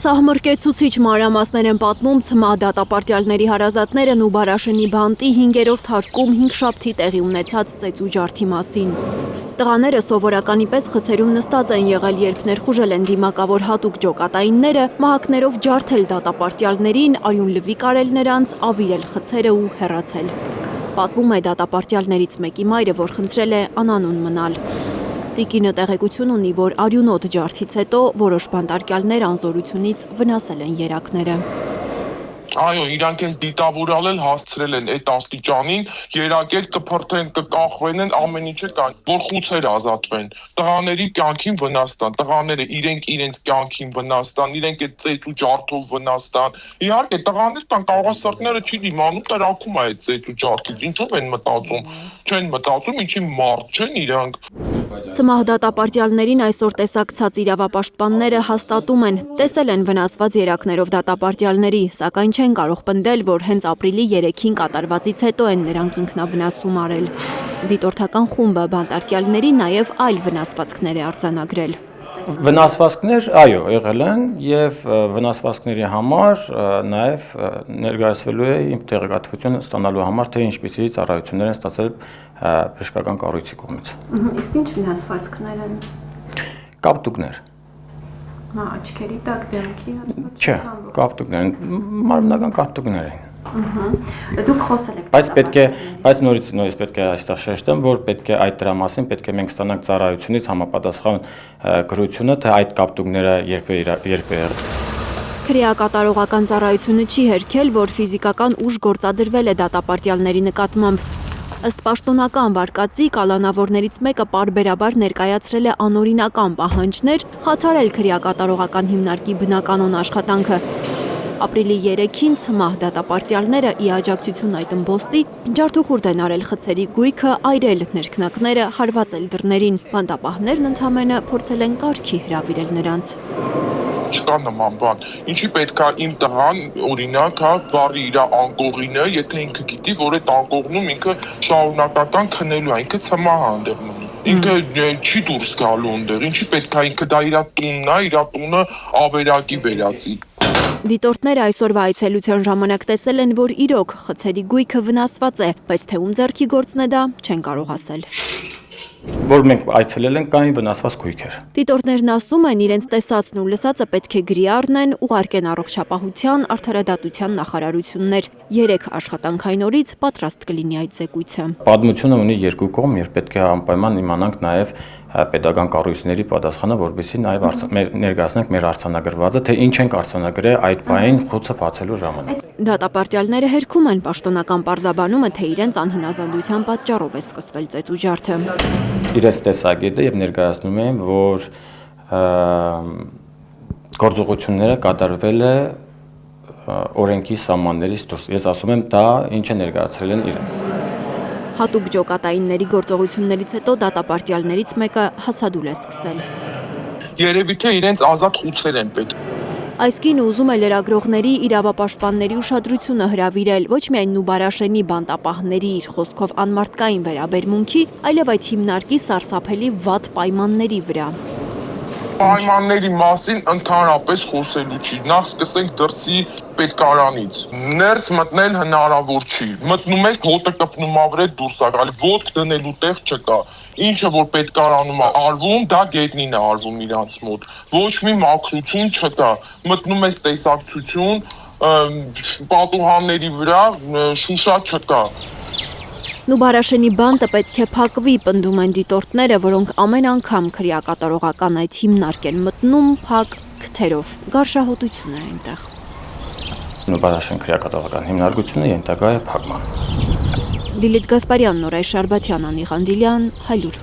Սահմռկեցուցիչ մանրամասներ են պատմում ՑՄԱ դատապարտյալների հարազատներն ու Բարաշենի բանտի 5-րդ հարկում 5 շաբթի տեղի ունեցած ծեծու ջարդի մասին։ Տղաները սովորականի պես խցերում նստած են եղել, երբ ներխուժել են դիմակավոր հատուկ ջոկատայինները, մահակներով ջարդել դատապարտյալներին, արյուն լվի կարել նրանց, ավիրել խցերը ու հեռացել։ Պատմում է դատապարտյալներից մեկի մայրը, որ խնդրել է անանուն մնալ։ Տիկինը տեղեկություն ունի, որ արյունոտ ջարդից հետո որոշ բանտարկյալներ անզորությունից վնասել են երակները։ Այո, իրանք ես դիտավորալ հասցրել են այդ աստիճանին, երակել կփրթեն, կկախվեն են, ամեն ինչը կան, որ խուցեր ազատվեն, տղաների կյանքին վնաս տան, տղաները իրենց կյանքին վնաս տան, իրենք այդ ծեծու ջարդով վնաս տան։ Իհարկե, տղաներ կան, կաղասարները չի դիմանում, տրաքում է այդ ծեծու ջարդից, ինչով են մտածում, չեն մտածում, ինչի մարդ չեն իրանք։ ՑՄԱ դատապարտյալներին այսօր տեսակցած իրավապաշտպանները հաստատում են, տեսել են վնասված երակներով դատապարտյալների, սակայն չեն կարող պնդել, որ հենց ապրիլի 3-ին կատարվածից հետո են նրանք ինքնավնասում արել։ Դիտորդական խումբը բանտարկյալների նաև այլ վնասվածքներ է արձանագրել։ Վնասվածքներ, այո, եղել են եւ վնասվածքների համար նաեւ ներկայացվելու է իմ տեղեկատվությունը ստանալու համար, թե ինչպիսի ծառայություններ են ստացել բժշկական կառույցի կողմից։ Իսկ ինչ վնասվածքներ են։ Կապտուկներ։ Աչքերի տակ, դեմքի։ Չէ, կապտուկներ են, մարմնական կապտուկներ են։ Դուք խոսել եք։ Բայց նորից պետք է այստեղ շեշտեմ, որ պետք է այդ դրա մասին պետք է մենք ստանանք ծառայությունից համապատասխան գրությունը, թե այդ կապտուկները երբ է եղել։ Քրեակատարողական ծառայությունը չի հերքել, որ ֆիզիկական ուժ գործադրվել է դատապարտյալների նկատմամբ։ Ըստ պաշտոնական վարկածի, կալանավորներից մեկը պարբերաբար ներկայացրել է անօրինական պահանջներ, խաթարել քրեակատարողական հիմնարկի բնականոն աշխատանքը։ Ապրիլի 3-ին ՑՄԱ դատապարտյալները ի աջակցություն այդ ըմբոստի ջարդուխուրդ են արել խցերի գույքը, այրել ներքնակները, հարվածել դռներին։ Բանտապահներն ընդամենը փորձել են կարգի հրավիրել նրանց։ Չկա նման բան։ Ինչի պետքա իմ տղան, օրինակ, վառի իր անկողինը, եթե ինքը գիտի, որ այդ անկողնում ինքը շարունակական քնելու է, ինքը ՑՄԱ հանդեղ մնում։ Ինքը չի դուրս գալու ընդեղ, ինչի պետքա ինքը դա իր տունն է, իր տունը ավերակի վերածի։ Դիտորդները այսօրվա այցելության ժամանակ տեսել են, որ իրոք խցերի գույքը վնասված է, բայց թե ում ձեռքի գործն է դա, չեն կարող ասել։ Որ մենք այցելել ենք, կային վնասված գույքեր։ Դիտորդներն ասում են, իրենց տեսածն ու լսածը պետք է գրի առնեն, ուղարկեն առողջապահության, արդարադատության նախարարություններ։ 3 աշխատանքային օրից պատրաստ կլինի այդ զեկույցը։ Պատմությունը ունի երկու կողմ, եւ պետք է անպայման իմանանք նաեւ պետական կառույցների պատասխանը, որովհետեւ նաեւ ներկայացնենք մեր արձանագրվածը, թե ինչ ենք արձանագրել այդ բային խոցը բացելու ժամանակ։ Դատապարտյալները հերքում են պաշտոնական պարզաբանումը, թե իրենց անհնազանդության պատճառով է սկսվել ծեծու ջարդը։ Իրենց տեսակետը եւ ներկայացնում են, որ գործողությունները կատարվել է օրենքի սահմաններից դուրս։ Ես ասում եմ, դա ինչ է ներկայացրել են իրենք։ Հատուկ ջոկատայինների գործողություններից հետո դատապարտյալներից մեկը հացադուլ է սկսել։ Երևի թե իրենց ազատ խուցեր են պետք։ Այս կինը ուզում է լրագրողների, իրավապաշտպանների ուշադրությունը հրավիրել ոչ միայն Նուբարաշենի բանտապահների իր խոսքով անմարդկային վերաբերմունքի, այլև այդ հիմնարկի սարսափելի վատ պայմանների վրա։ Պայմանների մասին ընդհանրապես խոսելու չի, նախ սկսենք դրսի պետքարանից, ներս մտնել հնարավոր չի, մտնում ես հոտը կպնում ավրե դուրս է գալի, ոտք դնելու տեղ չկա, ինչը որ պետքարանում է արվում, դա գետնին է արվում իրանց մոտ, ոչ մի մաքրություն չկա, մտնում ես տեսակցություն, պատուհանների վրա շուշա չկա։ Նուբարաշենի բանտը պետք է փակվի, պնդում են դիտորդները, որոնք ամեն անգամ քրեակատարողական այդ հիմնարկ են մտնում փակ քթերով։ Գարշահոտություն է այնտեղ։ Նուբարաշեն քրեակատարողական հիմնարկությունը ենթակա է փակման։ Լիլիթ Գասպարյան, Նորայր Շարբաթյան, Անի Ղանդիլյան, Հայլուր։